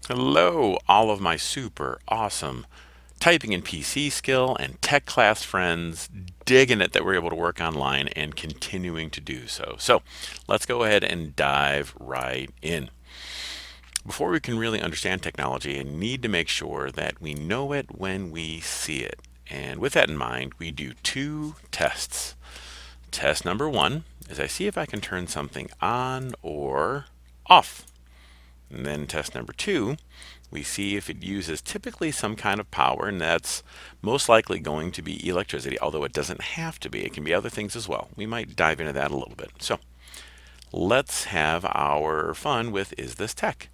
Hello, all of my super awesome typing and PC skill and tech class friends, digging it that we're able to work online and continuing to do so. So let's go ahead and dive right in. Before we can really understand technology, I need to make sure that we know it when we see it. And with that in mind, we do two tests. Test number one is I see if I can turn something on or off. And then test number two, we see if it uses typically some kind of power, and that's most likely going to be electricity, although it doesn't have to be. It can be other things as well. We might dive into that a little bit. So let's have our fun with Is This Tech?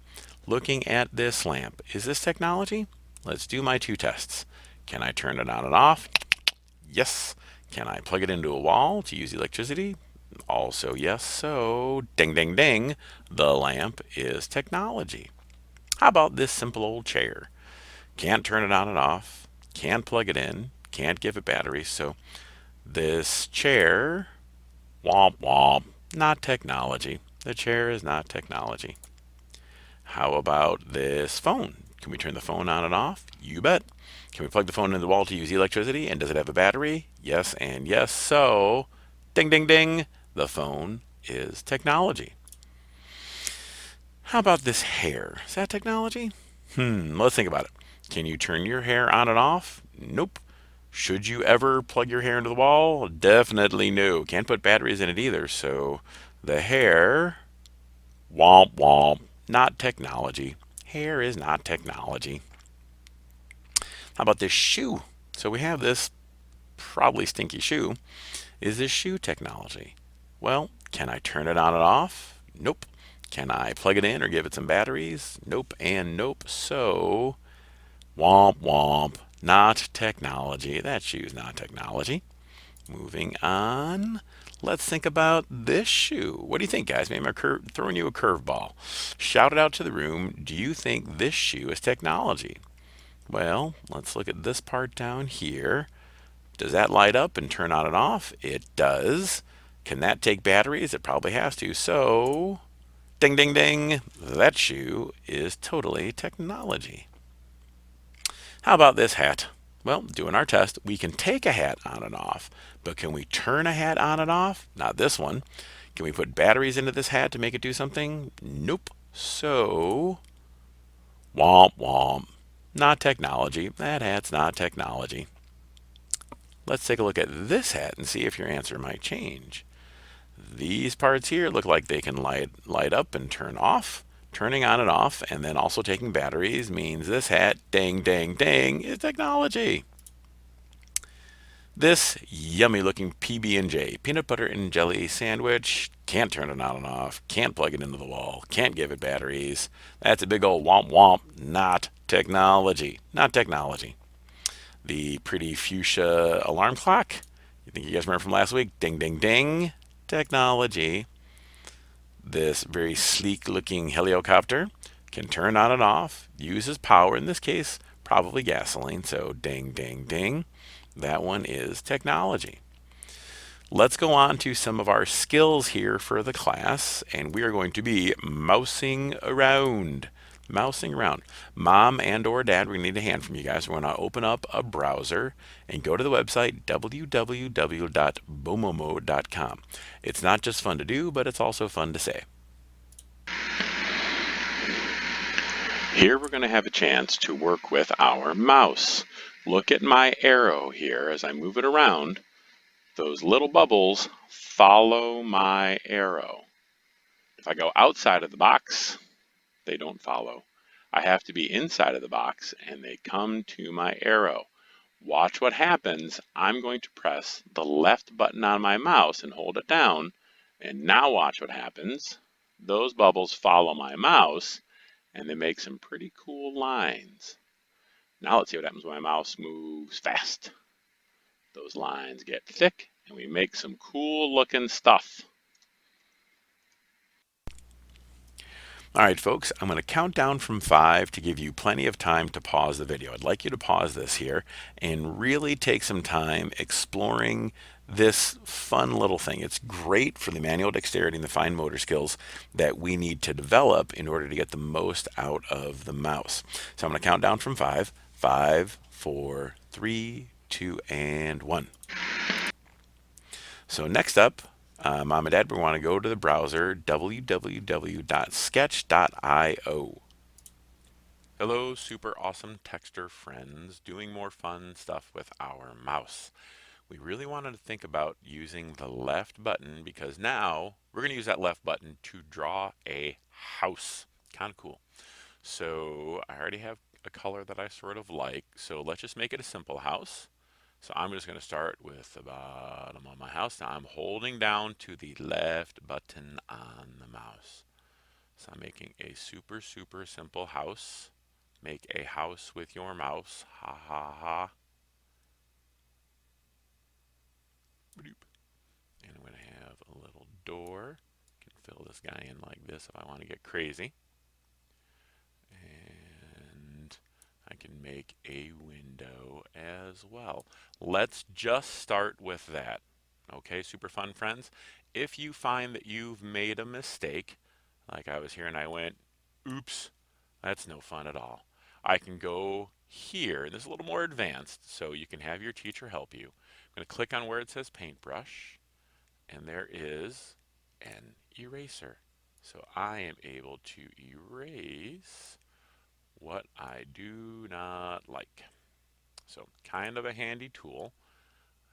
Looking at this lamp, is this technology? Let's do my two tests. Can I turn it on and off? Yes. Can I plug it into a wall to use electricity? Also, yes. So, ding, ding, ding, the lamp is technology. How about this simple old chair? Can't turn it on and off, can't plug it in, can't give it batteries. So, this chair, womp womp, not technology. The chair is not technology. How about this phone? Can we turn the phone on and off? You bet. Can we plug the phone into the wall to use electricity? And does it have a battery? Yes and yes. So, ding, ding, ding, the phone is technology. How about this hair? Is that technology? Let's think about it. Can you turn your hair on and off? Nope. Should you ever plug your hair into the wall? Definitely no. Can't put batteries in it either. So the hair, womp womp, not technology. Hair is not technology. How about this shoe? So we have this probably stinky shoe. Is this shoe technology? Well, can I turn it on and off? Nope. Can I plug it in or give it some batteries? Nope and nope. So, womp womp, not technology. That shoe's not technology. Moving on. Let's think about this shoe. What do you think, guys? Maybe I'm throwing you a curveball. Shout it out to the room. Do you think this shoe is technology? Well, let's look at this part down here. Does that light up and turn on and off? It does. Can that take batteries? It probably has to. So, ding, ding, ding, that shoe is totally technology. How about this hat? Well, doing our test, we can take a hat on and off, but can we turn a hat on and off? Not this one. Can we put batteries into this hat to make it do something? Nope. So, womp womp. Not technology. That hat's not technology. Let's take a look at this hat and see if your answer might change. These parts here look like they can light up and turn off. Turning on and off, and then also taking batteries means this hat, ding, ding, ding, is technology. This yummy looking PB&J, peanut butter and jelly sandwich, can't turn it on and off, can't plug it into the wall, can't give it batteries. That's a big old womp womp, not technology. Not technology. The pretty fuchsia alarm clock, you think you guys remember from last week? Ding, ding, ding, technology. This very sleek looking helicopter can turn on and off, uses power, in this case, probably gasoline. So ding, ding, ding. That one is technology. Let's go on to some of our skills here for the class, and we are going to be mousing around. Mousing around. Mom and or dad, we need a hand from you guys. We're going to open up a browser and go to the website www.bomomo.com. It's not just fun to do, but it's also fun to say. Here we're going to have a chance to work with our mouse. Look at my arrow here as I move it around. Those little bubbles follow my arrow. If I go outside of the box, they don't follow. I have to be inside of the box and they come to my arrow. Watch what happens. I'm going to press the left button on my mouse and hold it down. And now watch what happens. Those bubbles follow my mouse and they make some pretty cool lines. Now let's see what happens when my mouse moves fast. Those lines get thick and we make some cool looking stuff. All right, folks, I'm going to count down from 5 to give you plenty of time to pause the video. I'd like you to pause this here and really take some time exploring this fun little thing. It's great for the manual dexterity and the fine motor skills that we need to develop in order to get the most out of the mouse. So I'm going to count down from 5. 5, 4, 3, 2, and 1. So next up, Mom and Dad, we want to go to the browser www.sketch.io. Hello, super awesome Texter friends, doing more fun stuff with our mouse. We really wanted to think about using the left button because now we're going to use that left button to draw a house. Kind of cool. So I already have a color that I sort of like, so let's just make it a simple house. So I'm just going to start with the bottom of my house. Now I'm holding down to the left button on the mouse. So I'm making a super, super simple house. Make a house with your mouse. Ha ha ha. And I'm going to have a little door. I can fill this guy in like this if I want to get crazy. And I can make a window as well. Let's just start with that. Okay, super fun friends. If you find that you've made a mistake, like I was here and I went, oops, that's no fun at all. I can go here, and this is a little more advanced, so you can have your teacher help you. I'm going to click on where it says paintbrush, and there is an eraser. So I am able to erase what I do not like. So kind of a handy tool.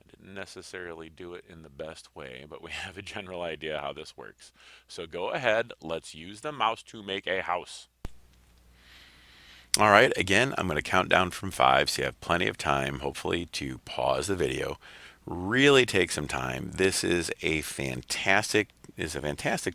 I didn't necessarily do it in the best way, but we have a general idea how this works. So go ahead, let's use the mouse to make a house. All right, again, I'm going to count down from 5 so you have plenty of time, hopefully, to pause the video. Really take some time. This is a fantastic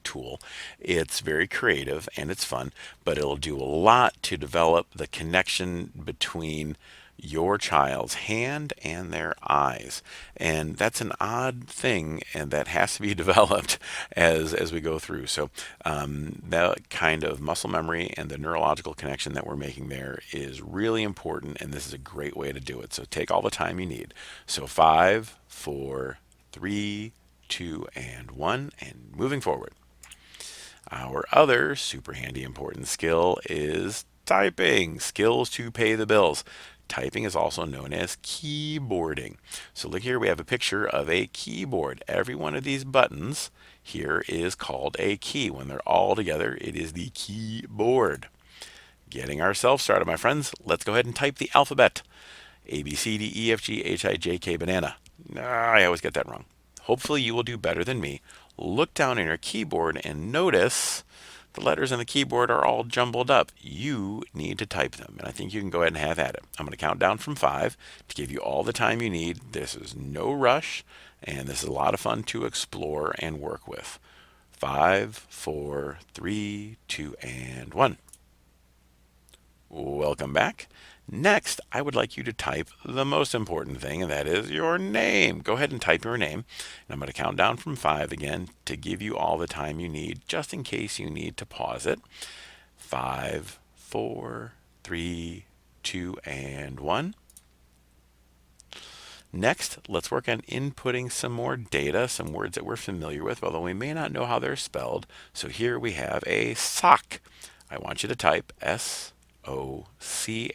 tool. It's very creative and it's fun, but it'll do a lot to develop the connection between your child's hand and their eyes. And that's an odd thing, and that has to be developed as we go through. So that kind of muscle memory and the neurological connection that we're making there is really important, and this is a great way to do it. So take all the time you need. So 5, 4, 3, 2, and 1, and moving forward. Our other super handy important skill is typing. Skills to pay the bills. Typing is also known as keyboarding. So look here, we have a picture of a keyboard. Every one of these buttons here is called a key. When they're all together, it is the keyboard. Getting ourselves started, my friends, let's go ahead and type the alphabet. A, B, C, D, E, F, G, H, I, J, K, banana. I always get that wrong. Hopefully you will do better than me. Look down in your keyboard and notice the letters on the keyboard are all jumbled up. You need to type them, and I think you can go ahead and have at it. I'm going to count down from 5 to give you all the time you need. This is no rush, and this is a lot of fun to explore and work with. 5, 4, 3, 2, and 1. Welcome back. Next, I would like you to type the most important thing, and that is your name. Go ahead and type your name. And I'm going to count down from 5 again to give you all the time you need, just in case you need to pause it. 5, 4, 3, 2, and 1. Next, let's work on inputting some more data, some words that we're familiar with, although we may not know how they're spelled. So here we have a sock. I want you to type S-O-C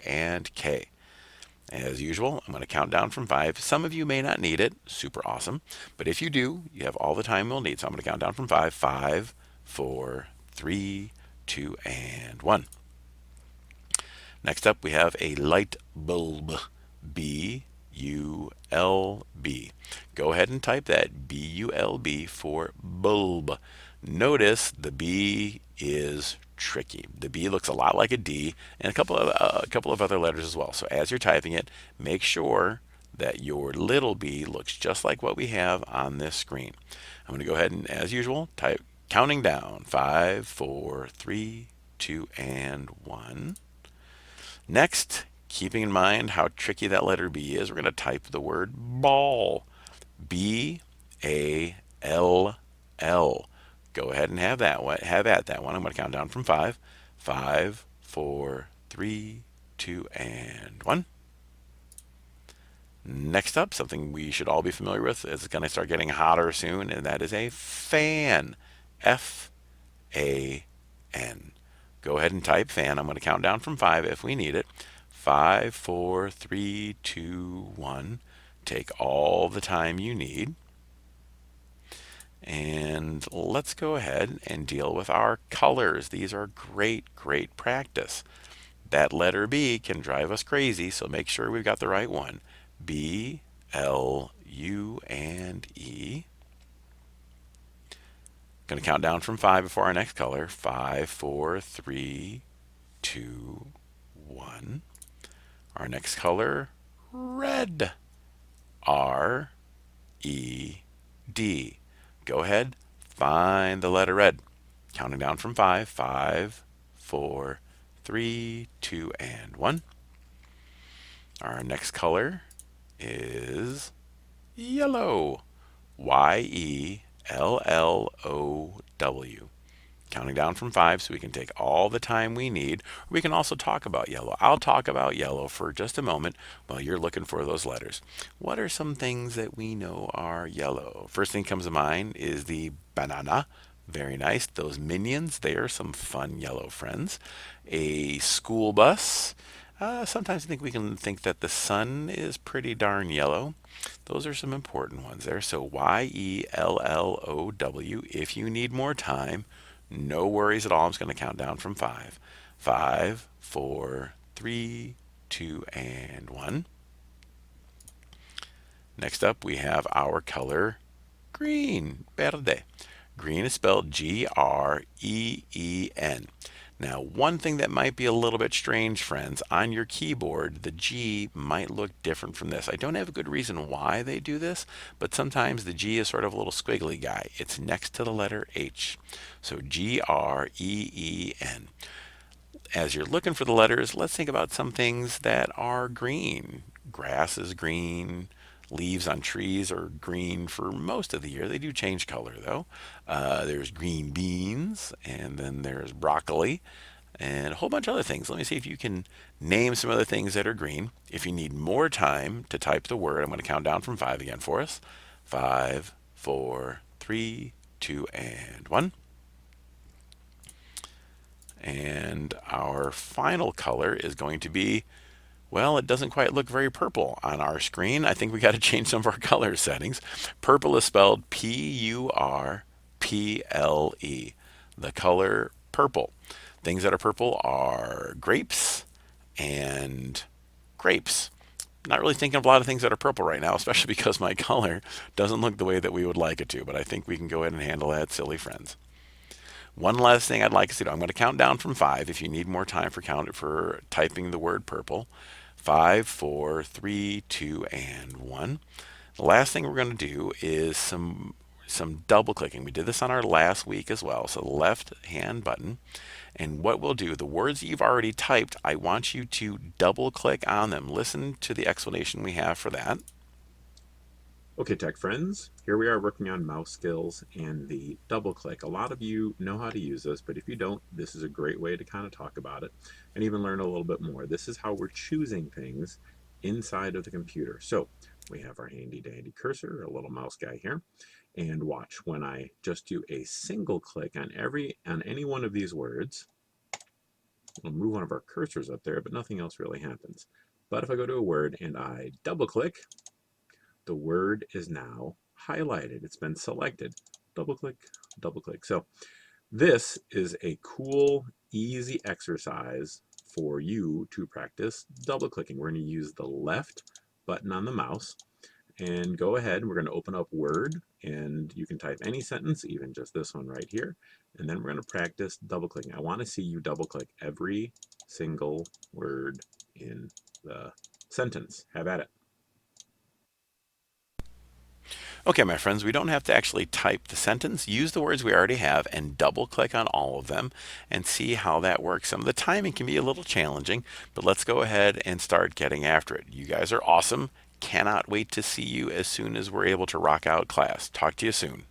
and K. As usual, I'm going to count down from 5. Some of you may not need it. Super awesome. But if you do, you have all the time we'll need. So I'm going to count down from 5. 5, 4, 3, 2, and 1. Next up, we have a light bulb. B-U-L-B. Go ahead and type that, B-U-L-B, for bulb. Notice the B is tricky. The B looks a lot like a D, and a couple of other letters as well. So as you're typing it, make sure that your little b looks just like what we have on this screen. I'm going to go ahead and, as usual, type counting down 5, 4, 3, 2, and 1. Next, keeping in mind how tricky that letter B is, we're going to type the word ball. B-A-L-L. Go ahead and have that one. Have at that one. I'm going to count down from 5. 5, 4, 3, 2, and 1. Next up, something we should all be familiar with is going to start getting hotter soon, and that is a fan. F-A-N. Go ahead and type fan. I'm going to count down from 5 if we need it. 5, 4, 3, 2, 1. Take all the time you need. And let's go ahead and deal with our colors. These are great practice. That letter B can drive us crazy, so make sure we've got the right one. B, L, U, and E. Going to count down from 5 before our next color. 5, 4, 3, 2, 1. Our next color, red. R, E, D. Go ahead, find the letter red. Counting down from 5. 5, 4, 3, 2, and 1. Our next color is yellow. Y-E-L-L-O-W. Counting down from 5 so we can take all the time we need. We can also talk about yellow. I'll talk about yellow for just a moment while you're looking for those letters. What are some things that we know are yellow? First thing comes to mind is the banana. Very nice. Those minions, they are some fun yellow friends. A school bus. Sometimes I think we can think that the sun is pretty darn yellow. Those are some important ones there. So Y-E-L-L-O-W. If you need more time, no worries at all. I'm just going to count down from 5. 5, 4, 3, 2, and 1. Next up, we have our color green. Verde. Green is spelled G-R-E-E-N. Now, one thing that might be a little bit strange, friends, on your keyboard, the G might look different from this. I don't have a good reason why they do this, but sometimes the G is sort of a little squiggly guy. It's next to the letter H. So G-R-E-E-N. As you're looking for the letters, let's think about some things that are green. Grass is green. Leaves on trees are green for most of the year. They do change color though. There's green beans, and then there's broccoli, and a whole bunch of other things. Let me see if you can name some other things that are green. If you need more time to type the word, I'm going to count down from 5 again for us. 5, 4, 3, 2, and 1. And our final color is going to be, well, it doesn't quite look very purple on our screen. I think we got to change some of our color settings. Purple is spelled P-U-R-P-L-E. The color purple. Things that are purple are grapes and grapes. Not really thinking of a lot of things that are purple right now, especially because my color doesn't look the way that we would like it to, but I think we can go ahead and handle that, silly friends. One last thing I'd like us to do. I'm going to count down from 5 if you need more time for typing the word purple. 5, 4, 3, 2, and 1. The last thing we're going to do is some double clicking. We did this on our last week as well. So the left hand button. And what we'll do, the words that you've already typed, I want you to double click on them. Listen to the explanation we have for that. Okay, tech friends, here we are working on mouse skills and the double click. A lot of you know how to use this, but if you don't, this is a great way to kind of talk about it and even learn a little bit more. This is how we're choosing things inside of the computer. So we have our handy dandy cursor, a little mouse guy here, and watch when I just do a single click on any one of these words. We'll move one of our cursors up there, but nothing else really happens. But if I go to a word and I double click, the word is now highlighted. It's been selected. Double click, double click. So this is a cool, easy exercise for you to practice double clicking. We're going to use the left button on the mouse and go ahead. We're going to open up Word, and you can type any sentence, even just this one right here. And then we're going to practice double clicking. I want to see you double click every single word in the sentence. Have at it. Okay, my friends, we don't have to actually type the sentence. Use the words we already have and double click on all of them and see how that works. Some of the timing can be a little challenging, but let's go ahead and start getting after it. You guys are awesome. Cannot wait to see you as soon as we're able to rock out class. Talk to you soon.